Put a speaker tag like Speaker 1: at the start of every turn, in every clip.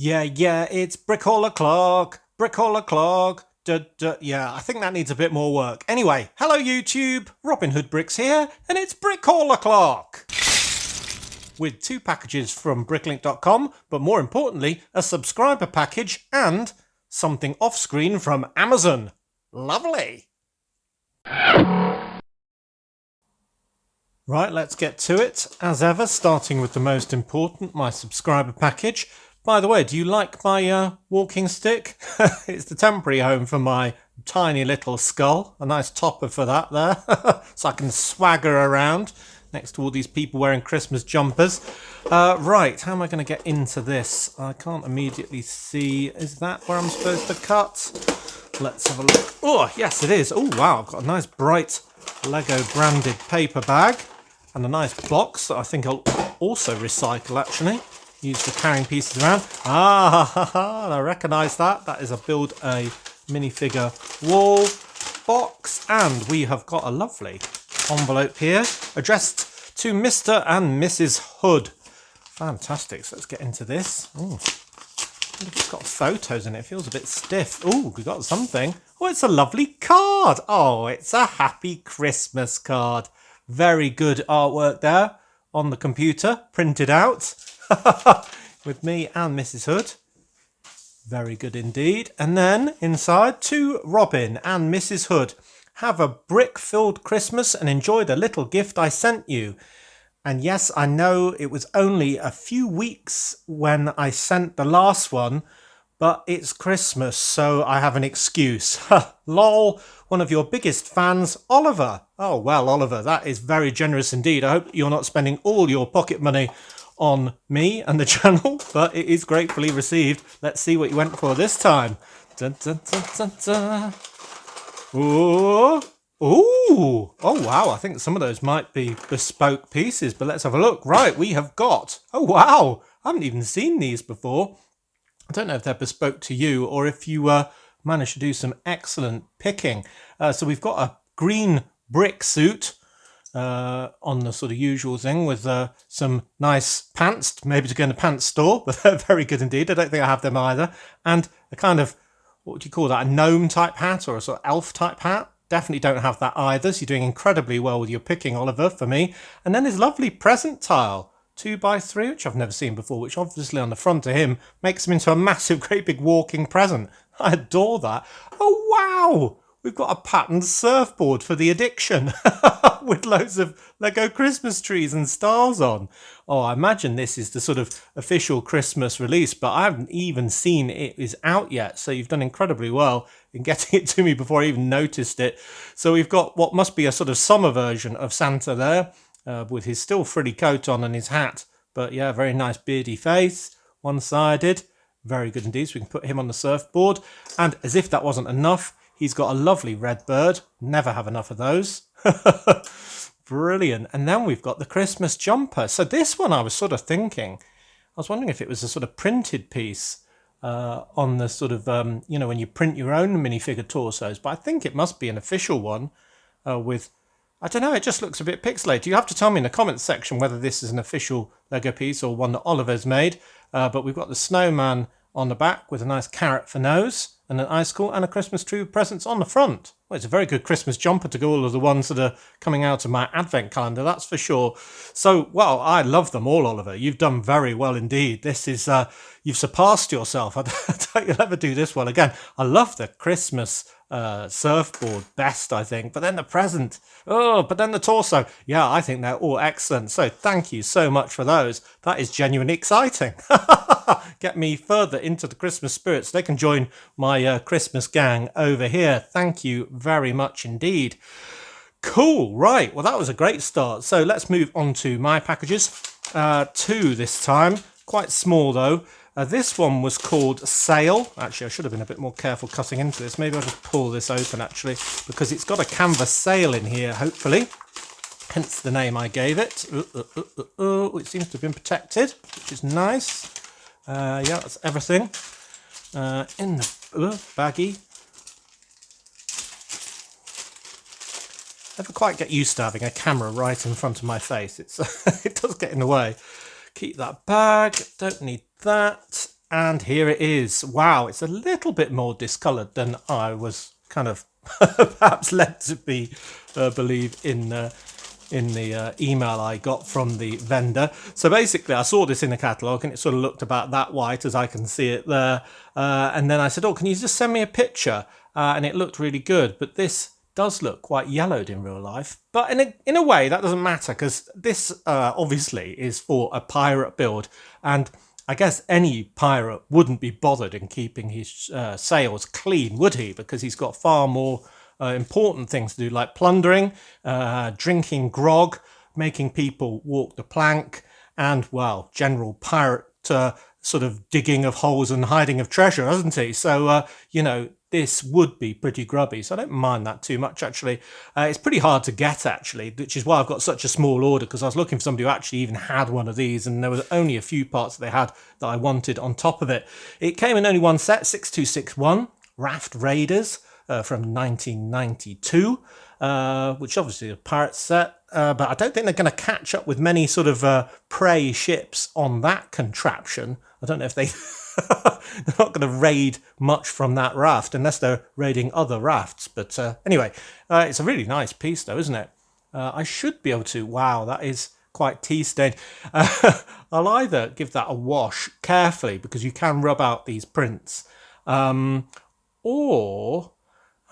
Speaker 1: Yeah, it's Brick all o'clock. Brick all o'clock. Yeah, I think that needs a bit more work. Anyway, hello YouTube, Robin Hood Bricks here, and it's Brick all o'clock. With 2 packages from BrickLink.com, but more importantly, a subscriber package and something off screen from Amazon. Lovely. Right, let's get to it. As ever, starting with the most important, my subscriber package. By the way, do you like my walking stick? It's the temporary home for my tiny little skull. A nice topper for that there, so I can swagger around next to all these people wearing Christmas jumpers. Right, how am I going to get into this? I can't immediately see. Is that where I'm supposed to cut? Let's have a look. Oh, yes, it is. Oh, wow, I've got a nice bright Lego branded paper bag and a nice box that I think I'll also recycle, actually. Used for carrying pieces around. I recognise that. That is a build a minifigure wall box. And we have got a lovely envelope here addressed to Mr. and Mrs. Hood. Fantastic. So let's get into this. Oh, it's got photos in it. It feels a bit stiff. Oh, we got something. Oh, it's a lovely card. Oh, it's a happy Christmas card. Very good artwork there on the computer, printed out. With me and Mrs. Hood. Very good indeed. And then inside, to Robin and Mrs. Hood. Have a brick-filled Christmas and enjoy the little gift I sent you. And yes, I know it was only a few weeks when I sent the last one, but it's Christmas, so I have an excuse. Lol, one of your biggest fans, Oliver. Oh, well, Oliver, that is very generous indeed. I hope you're not spending all your pocket money on me and the channel, but it is gratefully received. Let's see what you went for this time. Dun, dun, dun, dun, dun. Ooh. Ooh. Oh, wow. I think some of those might be bespoke pieces, but let's have a look. Right, we have got... Oh, wow. I haven't even seen these before. I don't know if they're bespoke to you or if you managed to do some excellent picking. So we've got a green brick suit on the sort of usual thing with some nice pants, maybe to go in a pants store, but they're very good indeed. I don't think I have them either. And a kind of, what would you call that, a gnome type hat or a sort of elf type hat? Definitely don't have that either, so you're doing incredibly well with your picking, Oliver, for me. And then his lovely present tile, 2x3, which I've never seen before, which obviously on the front of him makes him into a massive, great big walking present. I adore that. Oh, wow! We've got a patterned surfboard for the addiction with loads of Lego Christmas trees and stars on. Oh, I imagine this is the sort of official Christmas release, but I haven't even seen it is out yet. So you've done incredibly well in getting it to me before I even noticed it. So we've got what must be a sort of summer version of Santa there with his still frilly coat on and his hat. But yeah, very nice beardy face, one-sided. Very good indeed. So we can put him on the surfboard. And as if that wasn't enough, he's got a lovely red bird. Never have enough of those. Brilliant. And then we've got the Christmas jumper. So this one I was sort of thinking, I was wondering if it was a sort of printed piece on the sort of, you know, when you print your own minifigure torsos. But I think it must be an official one with, I don't know, it just looks a bit pixelated. You have to tell me in the comments section whether this is an official Lego piece or one that Oliver's made. But we've got the snowman on the back with a nice carrot for nose and an icicle and a Christmas tree with presents on the front. Well, it's a very good Christmas jumper to go all of the ones that are coming out of my advent calendar, that's for sure. So, well, I love them all, Oliver. You've done very well indeed. This is, you've surpassed yourself. I doubt you'll ever do this well again. I love the Christmas surfboard best, I think. But then the present, but then the torso. Yeah, I think they're all excellent. So thank you so much for those. That is genuinely exciting. Get me further into the Christmas spirit so they can join my Christmas gang over here. Thank you very much indeed. Cool, right. Well, that was a great start. So let's move on to my packages. 2 this time. Quite small though. This one was called Sail. Actually, I should have been a bit more careful cutting into this. Maybe I'll just pull this open actually, because it's got a canvas sail in here, hopefully. Hence the name I gave it. It seems to have been protected, which is nice. Yeah, that's everything in the baggie. Never quite get used to having a camera right in front of my face. It's it does get in the way. Keep that bag. Don't need that. And here it is. Wow, it's a little bit more discoloured than I was kind of perhaps led to believe in the email I got from the vendor. So basically, I saw this in the catalogue and it sort of looked about that white as I can see it there. And then I said, oh, can you just send me a picture? And it looked really good. But this does look quite yellowed in real life. But in a way, that doesn't matter because this obviously is for a pirate build. And I guess any pirate wouldn't be bothered in keeping his sails clean, would he? Because he's got far more important things to do, like plundering, drinking grog, making people walk the plank, and, well, general pirate sort of digging of holes and hiding of treasure, hasn't he? So, this would be pretty grubby, so I don't mind that too much, actually. It's pretty hard to get, actually, which is why I've got such a small order, because I was looking for somebody who actually even had one of these, and there was only a few parts that they had that I wanted on top of it. It came in only one set, 6261, Raft Raiders from 1992, which obviously is a pirate set, but I don't think they're going to catch up with many sort of prey ships on that contraption. I don't know if they... they're not going to raid much from that raft unless they're raiding other rafts. But anyway, it's a really nice piece though, isn't it? I should be able to... Wow, that is quite tea-stained. I'll either give that a wash carefully because you can rub out these prints. Or...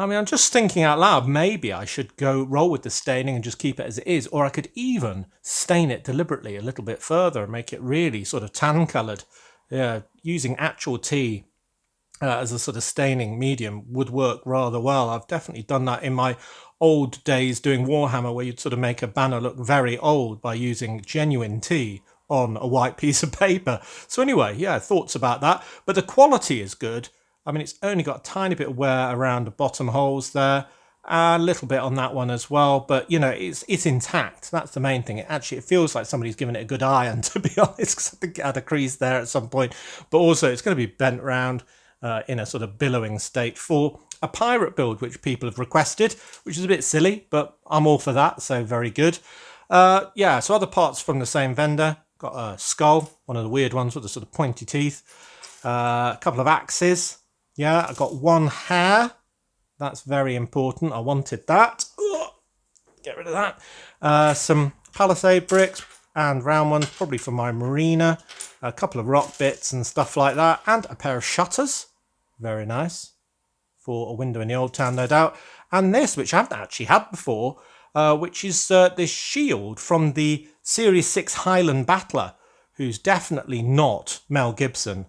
Speaker 1: I mean, I'm just thinking out loud, maybe I should go roll with the staining and just keep it as it is. Or I could even stain it deliberately a little bit further and make it really sort of tan-coloured. Yeah, using actual tea as a sort of staining medium would work rather well. I've definitely done that in my old days doing Warhammer, where you'd sort of make a banner look very old by using genuine tea on a white piece of paper. So anyway, yeah, thoughts about that. But the quality is good. I mean, it's only got a tiny bit of wear around the bottom holes there. A little bit on that one as well, but it's intact. That's the main thing. It feels like somebody's given it a good iron, to be honest, because I think it had a crease there at some point. But also, it's going to be bent around in a sort of billowing state for a pirate build, which people have requested, which is a bit silly, but I'm all for that. So very good. So other parts from the same vendor. Got a skull, one of the weird ones with the sort of pointy teeth. A couple of axes. Yeah, I got one hair. That's very important. I wanted that. Get rid of that. Some palisade bricks and round ones, probably for my marina. A couple of rock bits and stuff like that. And a pair of shutters. Very nice. For a window in the old town, no doubt. And this, which I haven't actually had before, which is this shield from the Series 6 Highland Battler, who's definitely not Mel Gibson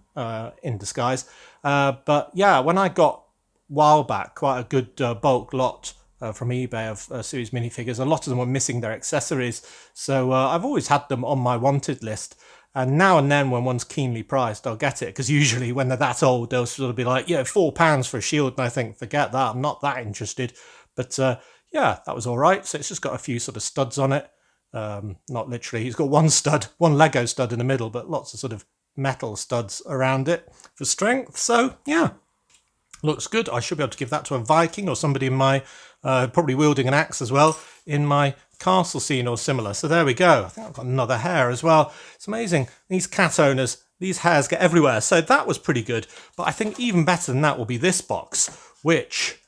Speaker 1: in disguise. But yeah, when I got while back quite a good bulk lot from eBay of series minifigures, a lot of them were missing their accessories, so I've always had them on my wanted list, and now and then when one's keenly priced I'll get it, because usually when they're that old they'll sort of be like, £4 for a shield, and I think, forget that, I'm not that interested. But that was all right. So it's just got a few sort of studs on it, not literally, he's got one Lego stud in the middle, but lots of sort of metal studs around it for strength. So yeah, looks good. I should be able to give that to a Viking or somebody in my, probably wielding an axe as well, in my castle scene or similar. So there we go. I think I've got another hair as well. It's amazing. These cat owners, these hairs get everywhere. So that was pretty good. But I think even better than that will be this box, which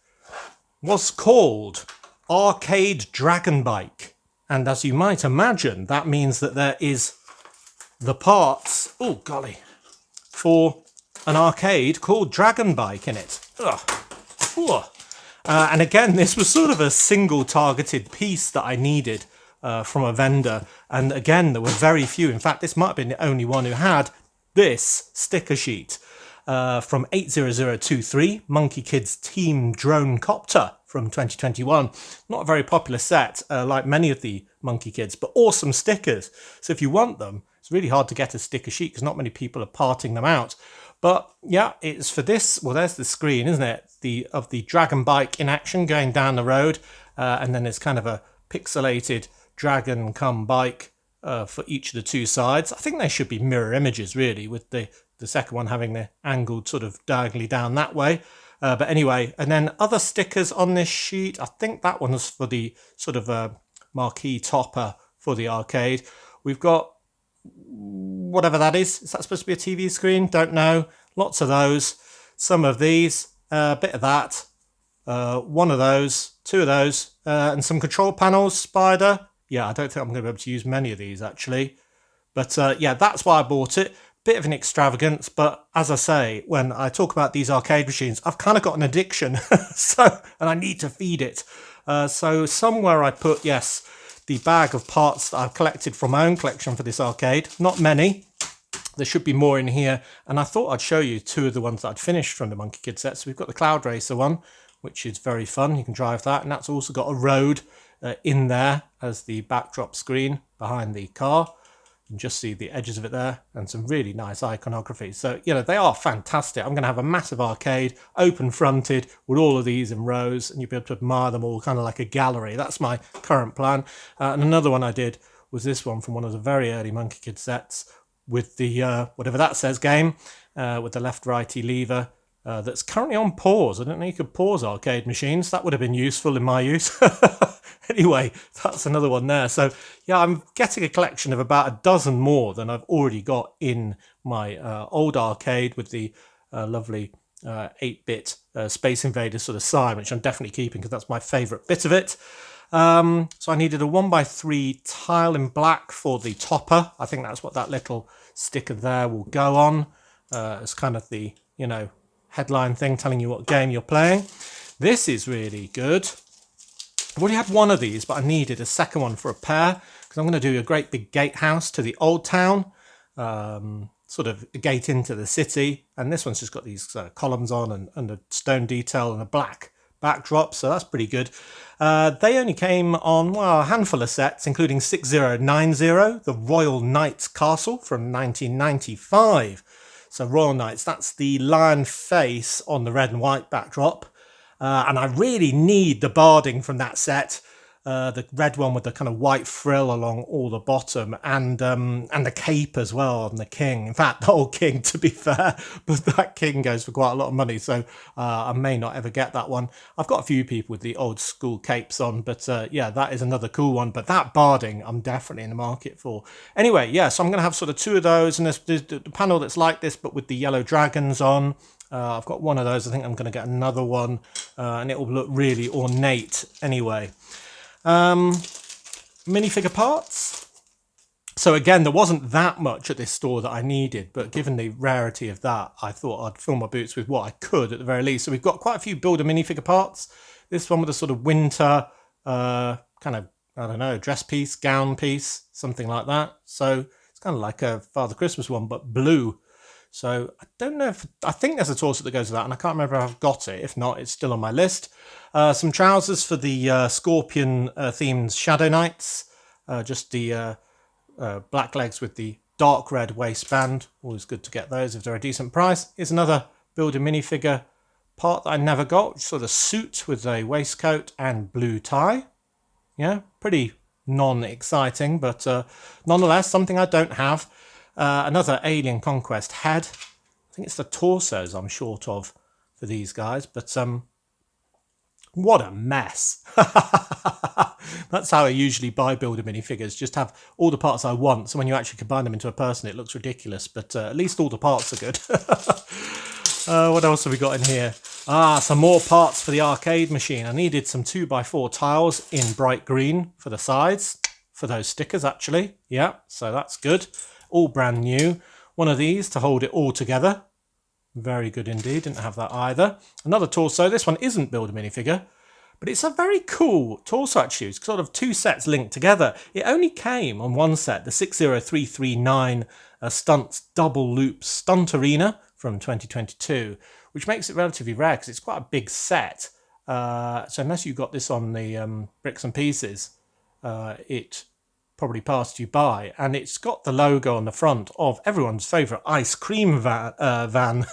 Speaker 1: was called Arcade Dragon Bike. And as you might imagine, that means that there is the parts, oh golly, for an arcade called Dragon Bike in it. And again, this was sort of a single targeted piece that I needed from a vendor. And again, there were very few. In fact, this might have been the only one who had this sticker sheet from 80023, Monkey Kids Team Drone Copter from 2021. Not a very popular set, like many of the Monkey Kids, but awesome stickers. So if you want them, it's really hard to get a sticker sheet because not many people are parting them out. But yeah, it's for this. Well, there's the screen, isn't it? Of the dragon bike in action going down the road. And then there's kind of a pixelated dragon come bike for each of the two sides. I think they should be mirror images, really, with the second one having the angled sort of diagonally down that way. But anyway, and then other stickers on this sheet. I think that one's for the sort of marquee topper for the arcade. We've got whatever that is. Is that supposed to be a TV screen? Don't know. Lots of those. Some of these. A bit of that. One of those. Two of those. And some control panels. Spider. Yeah, I don't think I'm going to be able to use many of these actually. But yeah, that's why I bought it. Bit of an extravagance, but as I say, when I talk about these arcade machines, I've kind of got an addiction, and I need to feed it. So somewhere I put, yes, the bag of parts that I've collected from my own collection for this arcade. Not many. There should be more in here. And I thought I'd show you two of the ones that I'd finished from the Monkey Kid set. So we've got the Cloud Racer one, which is very fun. You can drive that. And that's also got a road in there as the backdrop screen behind the car. You can just see the edges of it there and some really nice iconography. So, you know, they are fantastic. I'm going to have a massive arcade, open fronted, with all of these in rows, and you'll be able to admire them all kind of like a gallery. That's my current plan. And another one I did was this one from one of the very early Monkey Kid sets with the, whatever that says, game, with the left-righty lever. That's currently on pause. I don't know you could pause arcade machines. That would have been useful in my use. Anyway, that's another one there. So yeah, I'm getting a collection of about a dozen more than I've already got in my old arcade with the lovely 8-bit Space Invaders sort of sign, which I'm definitely keeping because that's my favourite bit of it. So I needed a 1x3 tile in black for the topper. I think that's what that little sticker there will go on. It's kind of the, you know, headline thing telling you what game you're playing. This is really good. I've already had one of these, but I needed a second one for a pair because I'm going to do a great big gatehouse to the old town, sort of a gate into the city. And this one's just got these columns on and a stone detail and a black backdrop, so that's pretty good. They only came on, well, a handful of sets, including 6090, the Royal Knights Castle from 1995. So Royal Knights, that's the lion face on the red and white backdrop. And I really need the barding from that set. The red one with the kind of white frill along all the bottom and the cape as well on the king. In fact, the whole king, to be fair, but that king goes for quite a lot of money. So I may not ever get that one. I've got a few people with the old school capes on, but yeah, that is another cool one. But that barding, I'm definitely in the market for. Anyway, yeah, so I'm going to have sort of two of those. And there's the panel that's like this, but with the yellow dragons on. I've got one of those. I think I'm going to get another one, and it will look really ornate anyway. Minifigure parts. So again, there wasn't that much at this store that I needed, but given the rarity of that, I thought I'd fill my boots with what I could at the very least. So we've got quite a few Builder minifigure parts. This one with a sort of winter kind of, I don't know, dress piece, gown piece, something like that. So it's kind of like a Father Christmas one, but blue. So I don't know if, I think there's a torso that goes with that, and I can't remember if I've got it. If not, it's still on my list. Some trousers for the Scorpion themed Shadow Knights. Just the black legs with the dark red waistband. Always good to get those if they're a decent price. Here's another Builder minifigure part that I never got. Sort of suit with a waistcoat and blue tie. Yeah, pretty non-exciting, but nonetheless, something I don't have. Another Alien Conquest head. I think it's the torsos I'm short of for these guys, but what a mess. That's how I usually buy Builder minifigures, just have all the parts I want, so when you actually combine them into a person it looks ridiculous, but at least all the parts are good. What else have we got in here? Some more parts for the arcade machine. I needed some 2x4 tiles in bright green for the sides, for those stickers actually. Yeah, so that's good. All brand new. One of these to hold it all together. Very good indeed. Didn't have that either. Another torso. This one isn't Builder minifigure, but it's a very cool torso actually. It's sort of two sets linked together. It only came on one set, the 60339 Stunts Double Loop Stunt Arena from 2022, which makes it relatively rare because it's quite a big set. So unless you got this on the Bricks and Pieces, it probably passed you by, and it's got the logo on the front of everyone's favourite ice cream van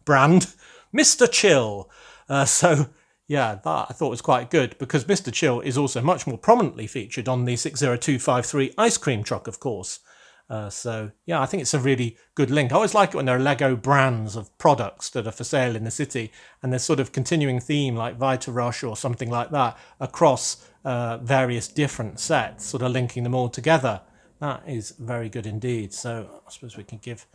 Speaker 1: brand, Mr. Chill. So yeah, that I thought was quite good because Mr. Chill is also much more prominently featured on the 60253 ice cream truck, of course. So yeah, I think it's a really good link. I always like it when there are Lego brands of products that are for sale in the city, and there's sort of continuing theme like Vita Rush or something like that across various different sets, sort of linking them all together. That is very good indeed. So I suppose we can give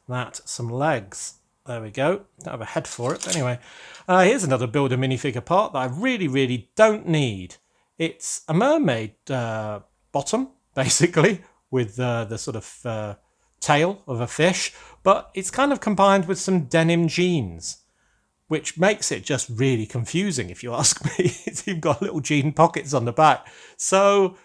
Speaker 1: that some legs. There we go. Don't have a head for it. But anyway, here's another builder minifigure part that I really don't need. It's a mermaid bottom, basically, with the sort of tail of a fish, but it's kind of combined with some denim jeans, which makes it just really confusing, if you ask me. It's even got little jean pockets on the back. So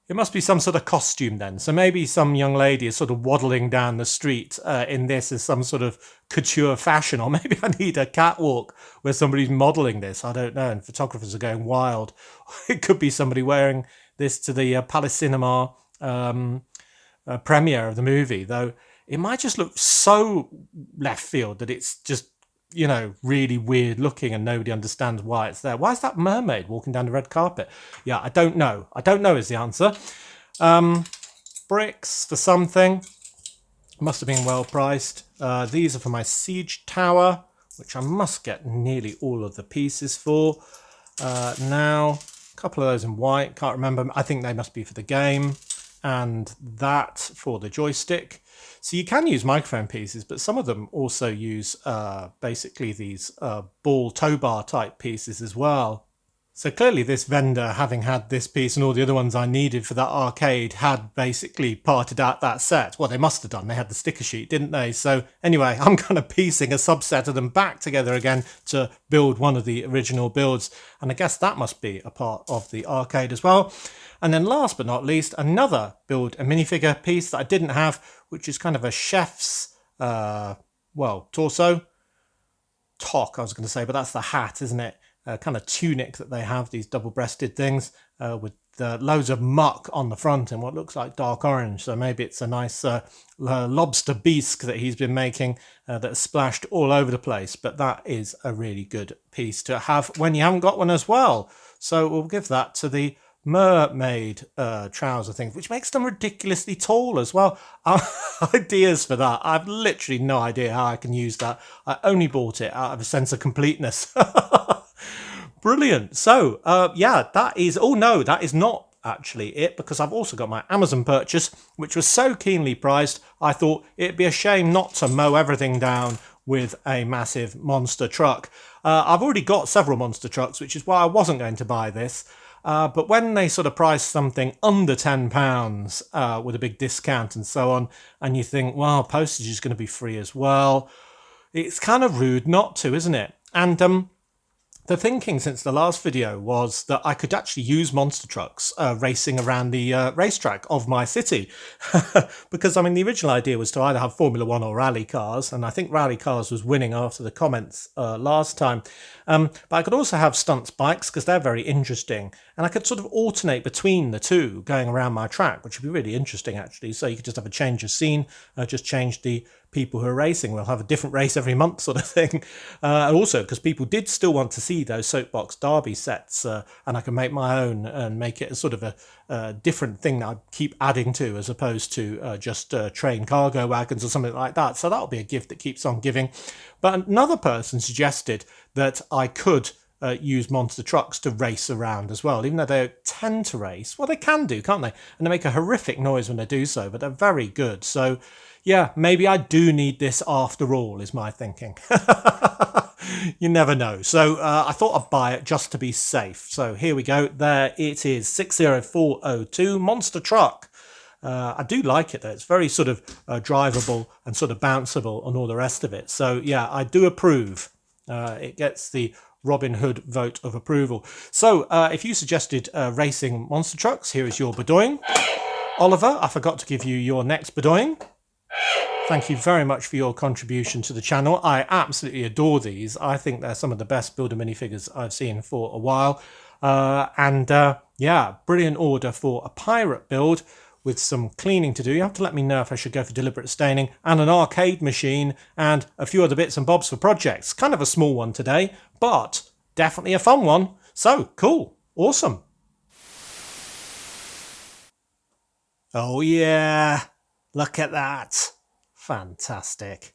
Speaker 1: it must be some sort of costume then. So maybe some young lady is sort of waddling down the street in this as some sort of couture fashion, or maybe I need a catwalk where somebody's modelling this. I don't know, and photographers are going wild. It could be somebody wearing this to the Palace Cinema premiere of the movie, though it might just look so left field that it's just, you know, really weird looking and nobody understands why it's there. Why is that mermaid walking down the red carpet? Yeah, I don't know. I don't know is the answer. Bricks for something. Must have been well priced. These are for my siege tower, which I must get nearly all of the pieces for. Now, a couple of those in white. Can't remember. I think they must be for the game. And that for the joystick. So you can use microphone pieces, but some of them also use basically these ball tow bar type pieces as well. So clearly this vendor, having had this piece and all the other ones I needed for that arcade, had basically parted out that set. Well, they must have done. They had the sticker sheet, didn't they? So anyway, I'm kind of piecing a subset of them back together again to build one of the original builds. And I guess that must be a part of the arcade as well. And then last but not least, another build a minifigure piece that I didn't have, which is kind of a chef's, torso. Toque, I was going to say, but that's the hat, isn't it? Kind of tunic that they have, these double-breasted things with loads of muck on the front in what looks like dark orange. So maybe it's a nice lobster bisque that he's been making that's splashed all over the place. But that is a really good piece to have when you haven't got one as well. So we'll give that to the mermaid trouser thing, which makes them ridiculously tall as well. Ideas for that. I've literally no idea how I can use that. I only bought it out of a sense of completeness. Brilliant. So that is, oh no, that is not actually it, because I've also got my Amazon purchase, which was so keenly priced I thought it'd be a shame not to mow everything down with a massive monster truck. I've already got several monster trucks, which is why I wasn't going to buy this. But when they sort of price something under £10 with a big discount and so on, and you think, well, postage is going to be free as well, it's kind of rude not to, isn't it? And the thinking since the last video was that I could actually use monster trucks racing around the racetrack of my city. Because, I mean, the original idea was to either have Formula One or rally cars, and I think rally cars was winning after the comments last time. But I could also have stunts bikes because they're very interesting, and I could sort of alternate between the two going around my track, which would be really interesting actually. So you could just have a change of scene, just change the people who are racing. We'll have a different race every month sort of thing. And also because people did still want to see those soapbox derby sets, and I can make my own and make it a sort of a different thing that I keep adding to, as opposed to just train cargo wagons or something like that. So that'll be a gift that keeps on giving. But another person suggested that I could use monster trucks to race around as well, even though they tend to race. Well, they can do, can't they? And they make a horrific noise when they do so, but they're very good. So yeah, maybe I do need this after all, is my thinking. You never know. So I thought I'd buy it just to be safe. So here we go. There it is, 60402 Monster Truck. I do like it though. It's very sort of drivable and sort of bounceable and all the rest of it. So yeah, I do approve. It gets the Robin Hood vote of approval. So if you suggested racing monster trucks, here is your Bedoing. Oliver, I forgot to give you your next Bedoing. Thank you very much for your contribution to the channel. I absolutely adore these. I think they're some of the best builder minifigures I've seen for a while. Yeah, brilliant order for a pirate build with some cleaning to do. You have to let me know if I should go for deliberate staining, and an arcade machine, and a few other bits and bobs for projects. Kind of a small one today, but definitely a fun one. So, cool. Awesome. Oh yeah, look at that. Fantastic.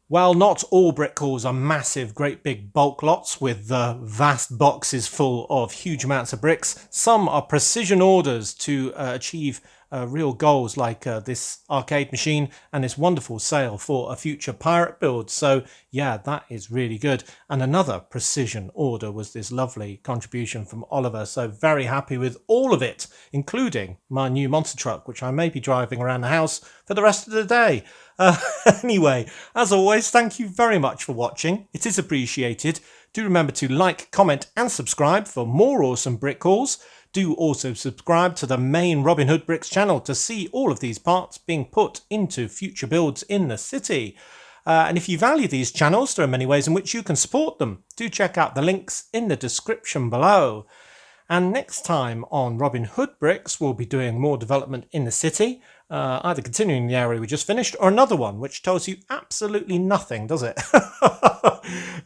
Speaker 1: While not all brick calls are massive, great big bulk lots with vast boxes full of huge amounts of bricks, some are precision orders to achieve real goals, like this arcade machine and this wonderful sale for a future pirate build. So yeah, that is really good. And another precision order was this lovely contribution from Oliver. So very happy with all of it, including my new monster truck, which I may be driving around the house for the rest of the day. Anyway, as always, thank you very much for watching. It is appreciated. Do remember to like, comment and subscribe for more awesome brick hauls. Do also subscribe to the main Robin Hood Bricks channel to see all of these parts being put into future builds in the city. And if you value these channels, there are many ways in which you can support them. Do check out the links in the description below. And next time on Robin Hood Bricks, we'll be doing more development in the city, either continuing the area we just finished or another one, which tells you absolutely nothing, does it?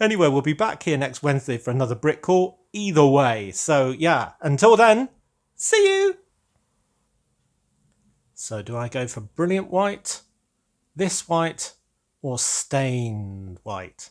Speaker 1: Anyway, we'll be back here next Wednesday for another brick call either way. So yeah, until then, see you! So do I go for brilliant white, this white, or stained white?